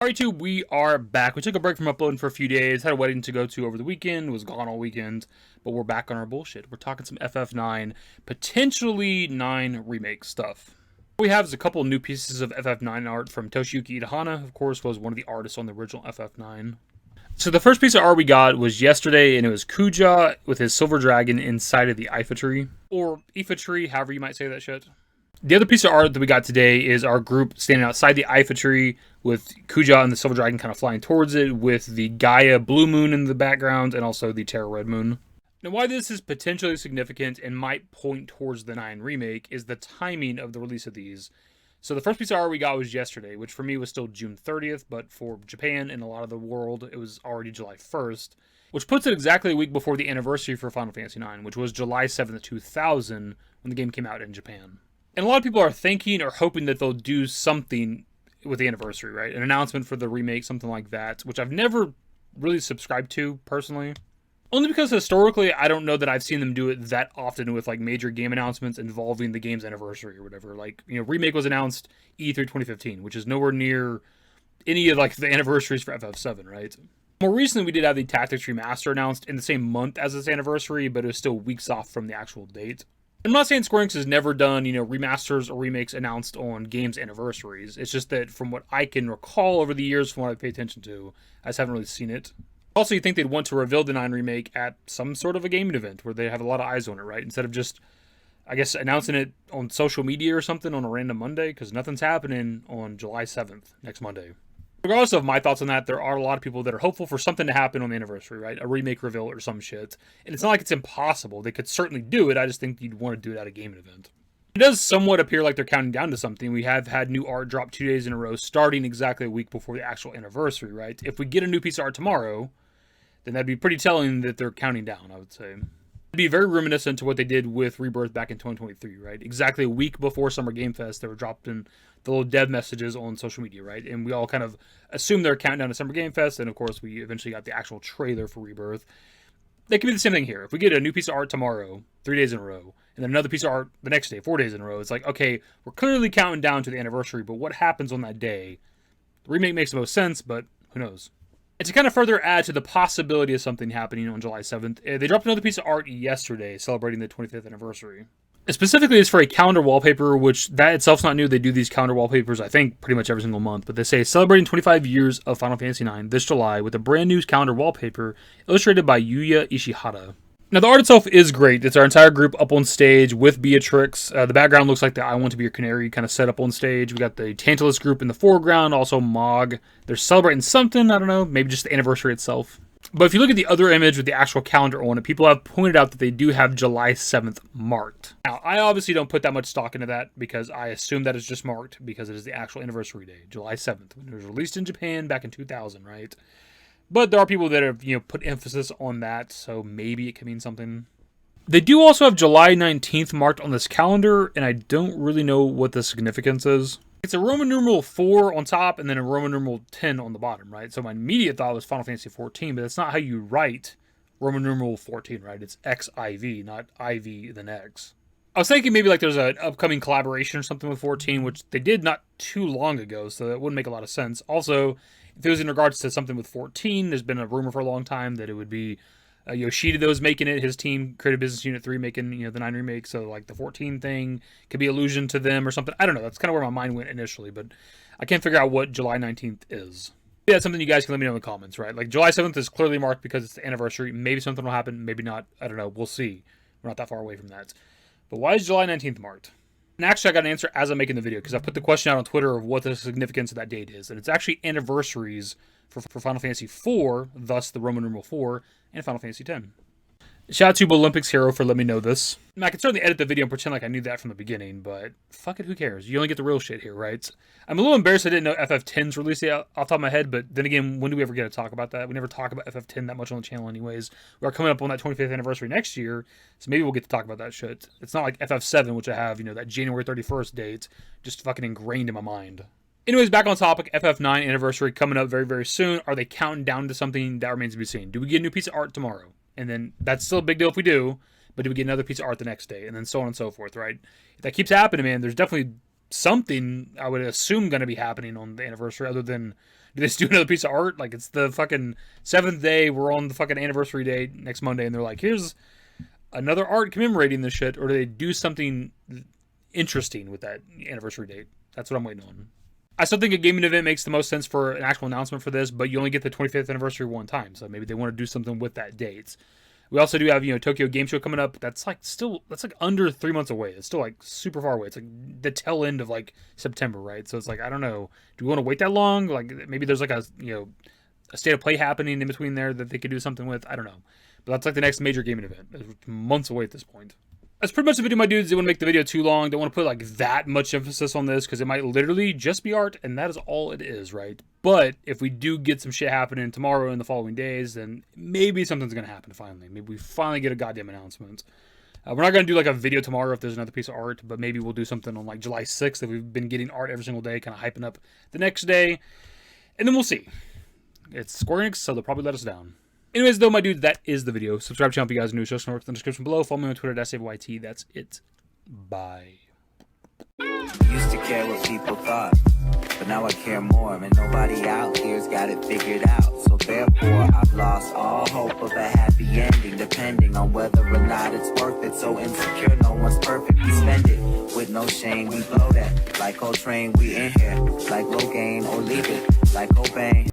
Alright, YouTube, we are back. We took a break from uploading for a few days, had a wedding to go to over the weekend, was gone all weekend, but we're back on our bullshit. We're talking some FF9, potentially 9 remake stuff. What we have is a couple new pieces of FF9 art from Toshiyuki Idahana, of course, was one of the artists on the original FF9. So the first piece of art we got was yesterday, and it was Kuja with his silver dragon inside of the Ifa tree, or Ifa tree, however you might say that shit. The other piece of art that we got today is our group standing outside the Ifa tree with Kuja and the Silver Dragon kind of flying towards it with the Gaia Blue Moon in the background and also the Terra Red Moon. Now, why this is potentially significant and might point towards the 9 remake is the timing of the release of these. So the first piece of art we got was yesterday, which for me was still June 30th, but for Japan and a lot of the world, it was already July 1st, which puts it exactly a week before the anniversary for Final Fantasy IX, which was July 7th, 2000, when the game came out in Japan. And a lot of people are thinking or hoping that they'll do something with the anniversary, right? An announcement for the remake, something like that, which I've never really subscribed to, personally. Only because historically, I don't know that I've seen them do it that often with, like, major game announcements involving the game's anniversary or whatever. Like, you know, Remake was announced E3 2015, which is nowhere near any of, like, the anniversaries for FF7, right? More recently, we did have the Tactics Remaster announced in the same month as its anniversary, but it was still weeks off from the actual date. I'm not saying Square Enix has never done, you know, remasters or remakes announced on games' anniversaries. It's just that from what I can recall over the years, from what I pay attention to, I just haven't really seen it. Also, you think they'd want to reveal the 9 remake at some sort of a gaming event where they have a lot of eyes on it, right? Instead of just, I guess, announcing it on social media or something on a random Monday, because nothing's happening on July 7th, next Monday. Regardless of my thoughts on that, there are a lot of people that are hopeful for something to happen on the anniversary, right? A remake reveal or some shit. And it's not like it's impossible. They could certainly do it. I just think you'd want to do it at a gaming event. It does somewhat appear like they're counting down to something. We have had new art drop 2 days in a row, starting exactly a week before the actual anniversary, right? If we get a new piece of art tomorrow, then that'd be pretty telling that they're counting down, I would say. It'd be very reminiscent to what they did with Rebirth back in 2023, right? Exactly a week before Summer Game Fest, they were dropping the little dev messages on social media, right? And we all kind of assumed they're counting down to Summer Game Fest, and of course we eventually got the actual trailer for Rebirth. They could be the same thing here. If we get a new piece of art tomorrow, 3 days in a row, and then another piece of art the next day, 4 days in a row, it's like, okay, we're clearly counting down to the anniversary, but what happens on that day? The remake makes the most sense, but who knows? And to kind of further add to the possibility of something happening on July 7th, they dropped another piece of art yesterday celebrating the 25th anniversary. And specifically, it's for a calendar wallpaper, which that itself's not new. They do these calendar wallpapers, I think, pretty much every single month. But they say, celebrating 25 years of Final Fantasy IX this July with a brand new calendar wallpaper illustrated by Yuya Ishihara. Now, the art itself is great. It's our entire group up on stage with Beatrix. The background looks like the I Want to Be Your Canary kind of set up on stage. We got the Tantalus group in the foreground, also Mog. They're celebrating something, I don't know, maybe just the anniversary itself. But if you look at the other image with the actual calendar on it, people have pointed out that they do have July 7th marked. Now, I obviously don't put that much stock into that because I assume that it's just marked because it is the actual anniversary day, July 7th, when it was released in Japan back in 2000, right? But there are people that have, you know, put emphasis on that, so maybe it can mean something. They do also have July 19th marked on this calendar, and I don't really know what the significance is. It's a Roman numeral 4 on top, and then a Roman numeral 10 on the bottom, right? So my immediate thought was Final Fantasy 14, but that's not how you write Roman numeral 14, right? It's XIV, not IV then X. I was thinking maybe like there's an upcoming collaboration or something with 14, which they did not too long ago, so that wouldn't make a lot of sense. Also, if it was in regards to something with 14, there's been a rumor for a long time that it would be Yoshida that was making it, his team, Creative Business Unit 3, making, you know, the 9 remake, so like the 14 thing could be allusion to them or something. I don't know, that's kind of where my mind went initially, but I can't figure out what July 19th is. Maybe that's something you guys can let me know in the comments, right? Like, July 7th is clearly marked because it's the anniversary. Maybe something will happen, maybe not. I don't know, we'll see. We're not that far away from that. But why is July 19th marked? And actually, I got an answer as I'm making the video, because I put the question out on Twitter of what the significance of that date is. And it's actually anniversaries for Final Fantasy IV, thus the Roman numeral 4, and Final Fantasy X. Shout out to Olympics Hero for letting me know this. I mean, I can certainly edit the video and pretend like I knew that from the beginning, but fuck it, who cares? You only get the real shit here, right? I'm a little embarrassed I didn't know FF10's release date off the top of my head, but then again, when do we ever get to talk about that? We never talk about FF10 that much on the channel anyways. We are coming up on that 25th anniversary next year, so maybe we'll get to talk about that shit. It's not like FF7, which I have, you know, that January 31st date, just fucking ingrained in my mind. Anyways, back on topic, FF9 anniversary coming up very, very soon. Are they counting down to something? That remains to be seen. Do we get a new piece of art tomorrow? And then that's still a big deal if we do, but do we get another piece of art the next day? And then so on and so forth, right? If that keeps happening, man, there's definitely something I would assume going to be happening on the anniversary other than Do they just do another piece of art? Like, it's the fucking 7th day, we're on the fucking anniversary day next Monday, and they're like, here's another art commemorating this shit, or do they do something interesting with that anniversary date? That's what I'm waiting on. I still think a gaming event makes the most sense for an actual announcement for this, but you only get the 25th anniversary one time, so maybe they want to do something with that date. We also do have, Tokyo Game Show coming up. That's like under 3 months away. It's still like super far away. It's like the tail end of like September, right? So it's like, I don't know. Do we want to wait that long? Like maybe there's like a state of play happening in between there that they could do something with. I don't know. But that's like the next major gaming event. It's months away at this point. That's pretty much the video, my dudes. They want to make the video too long. Don't want to put like that much emphasis on this because it might literally just be art, and that is all it is, right? But if we do get some shit happening tomorrow and the following days, then maybe something's going to happen finally. Maybe we finally get a goddamn announcement. We're not going to do like a video tomorrow if there's another piece of art, but maybe we'll do something on like July 6th if we've been getting art every single day, kind of hyping up the next day. And then we'll see. It's Square Enix, so they'll probably let us down. Anyways, though, my dude, that is the video. Subscribe to the channel if you guys are new. Show some work in the description below. Follow me on Twitter, @SaveYT. That's it. Bye. Used to care what people thought, but now I care more, and nobody out here's got it figured out. So therefore, I've lost all hope of a happy ending, depending on whether or not it's worth it. So insecure, no one's perfect. We spend it with no shame. We blow that like Coltrane. We in here like Low Gain, or leave it like Cobain.